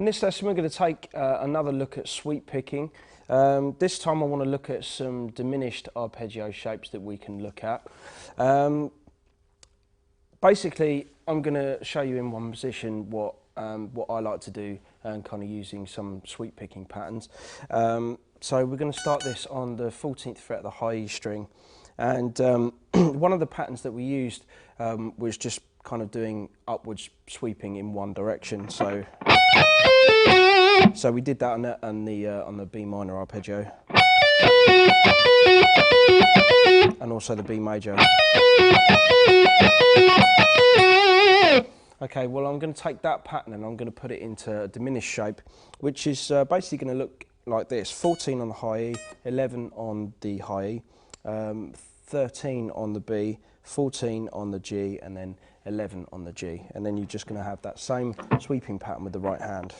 this lesson we're going to take another look at sweep picking. This time I want to look at some diminished arpeggio shapes that we can look at. Basically, I'm going to show you in one position what I like to do and kind of using some sweep picking patterns. So we're going to start this on the 14th fret of the high E string, and one of the patterns that we used was just kind of doing upwards sweeping in one direction. So we did that on the B minor arpeggio, and also the B major. Okay, well I'm going to take that pattern and I'm going to put it into a diminished shape, which is basically going to look like this: 14 on the high E, 11 on the high E, 13 on the B, 14 on the G, and then 11 on the G. And then you're just going to have that same sweeping pattern with the right hand.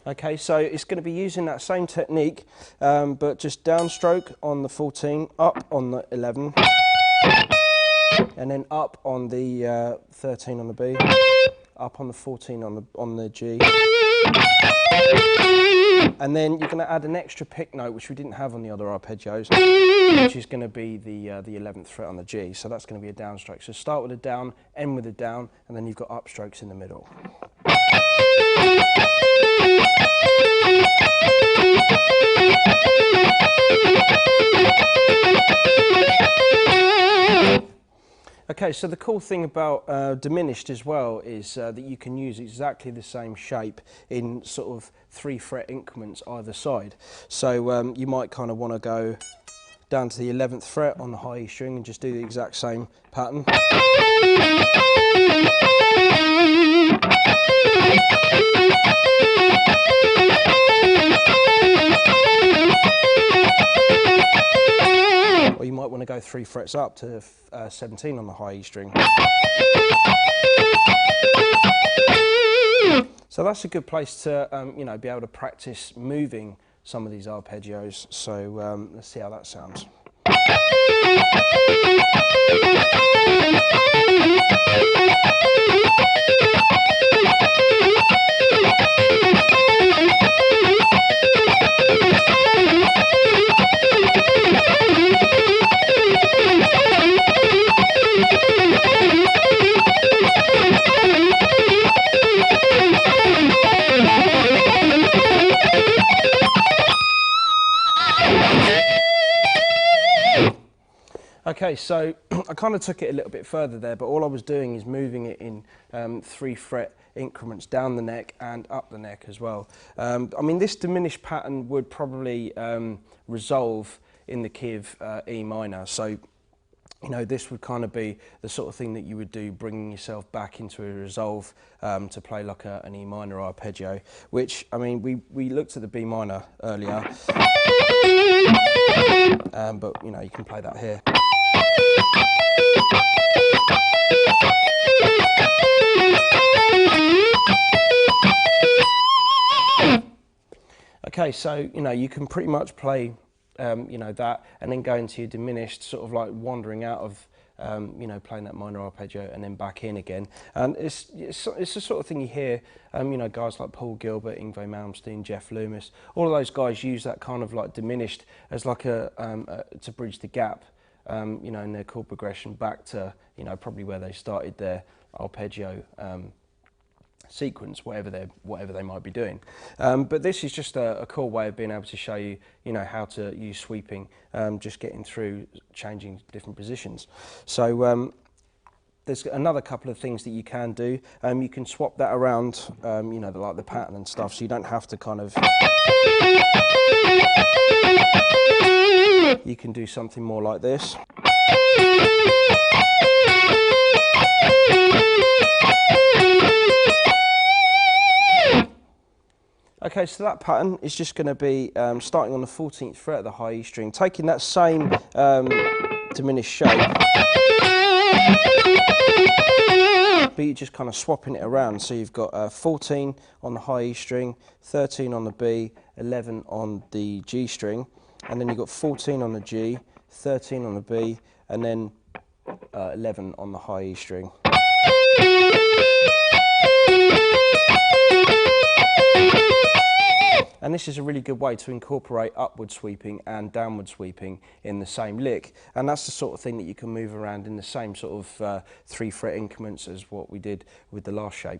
Okay, so it's going to be using that same technique, but just downstroke on the 14, up on the 11, and then up on the 13 on the B, up on the 14 on the G, and then you're going to add an extra pick note which we didn't have on the other arpeggios, which is going to be the 11th fret on the G. So that's going to be a downstroke. So start with a down, end with a down, and then you've got upstrokes in the middle. Okay, so the cool thing about diminished as well is that you can use exactly the same shape in sort of 3 fret increments either side. So you might kind of want to go down to the 11th fret on the high E string and just do the exact same pattern. Or you might want to go 3 frets up to 17 on the high E string. So that's a good place to you know, be able to practice moving some of these arpeggios. So let's see how that sounds. Okay, so I kind of took it a little bit further there, but all I was doing is moving it in 3 fret increments down the neck and up the neck as well. I mean, this diminished pattern would probably resolve in the key of E minor. So, you know, this would kind of be the sort of thing that you would do, bringing yourself back into a resolve to play like an E minor arpeggio, which, I mean, we looked at the B minor earlier, but, you know, you can play that here. Okay, so, you know, you can pretty much play, you know, that, and then go into your diminished, sort of like wandering out of, you know, playing that minor arpeggio and then back in again. And it's the sort of thing you hear, you know, guys like Paul Gilbert, Yngwie Malmsteen, Jeff Loomis, all of those guys use that kind of like diminished as like to bridge the gap, you know, in their chord progression back to, you know, probably where they started their arpeggio sequence, whatever they might be doing. But this is just a cool way of being able to show you, you know, how to use sweeping, just getting through changing different positions. So there's another couple of things that you can do. You can swap that around, you know, like the pattern and stuff, so you don't have to kind of... You can do something more like this. Okay, so that pattern is just going to be starting on the 14th fret of the high E string, taking that same diminished shape, but you're just kind of swapping it around. So you've got 14 on the high E string, 13 on the B, 11 on the G string, and then you've got 14 on the G, 13 on the B, and then 11 on the high E string. And this is a really good way to incorporate upward sweeping and downward sweeping in the same lick. And that's the sort of thing that you can move around in the same sort of 3-fret increments as what we did with the last shape.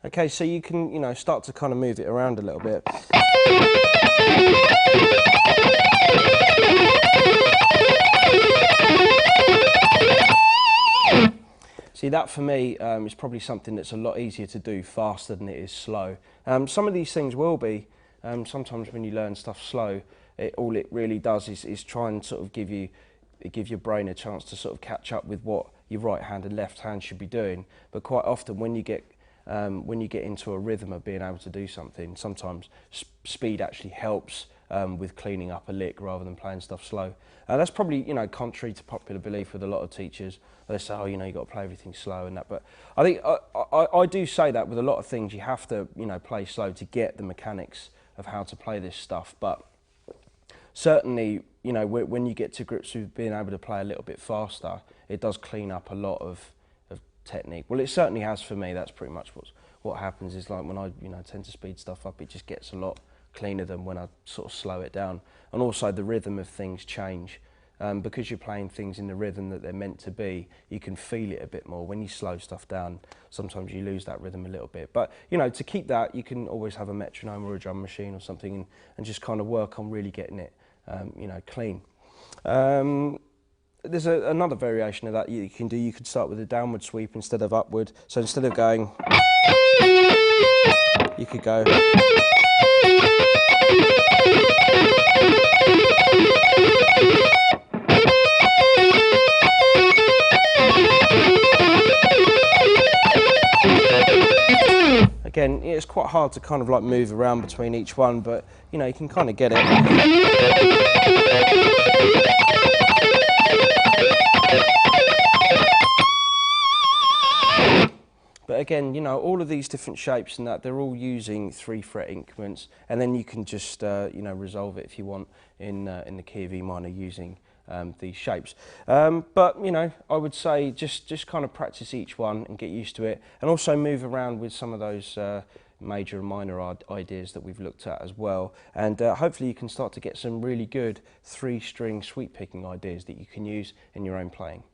Okay, so you can, start to kind of move it around a little bit. See, that for me is probably something that's a lot easier to do faster than it is slow. Some of these things will be. Sometimes when you learn stuff slow, all it really does is try and sort of give your brain a chance to sort of catch up with what your right hand and left hand should be doing. But quite often when you get into a rhythm of being able to do something, sometimes speed actually helps with cleaning up a lick rather than playing stuff slow. That's probably, contrary to popular belief with a lot of teachers. They say, oh, you've got to play everything slow and that. But I think I do say that with a lot of things, you have to, play slow to get the mechanics of how to play this stuff. But certainly, when you get to grips with being able to play a little bit faster, it does clean up a lot of technique. Well, it certainly has for me. That's pretty much what happens. Is like when I tend to speed stuff up, it just gets a lot cleaner than when I sort of slow it down. And also the rhythm of things change. Because you're playing things in the rhythm that they're meant to be, you can feel it a bit more. When you slow stuff down, sometimes you lose that rhythm a little bit. But, to keep that, you can always have a metronome or a drum machine or something and just kind of work on really getting it, clean. There's another variation of that you can do. You could start with a downward sweep instead of upward. So instead of going, you could go. Again, it's quite hard to kind of like move around between each one, but you can kind of get it. But again, all of these different shapes and that, they're all using 3-fret increments, and then you can just, resolve it if you want in the key of E minor using these shapes. But, I would say just kind of practice each one and get used to it, and also move around with some of those major and minor ideas that we've looked at as well. And hopefully you can start to get some really good 3-string sweep picking ideas that you can use in your own playing.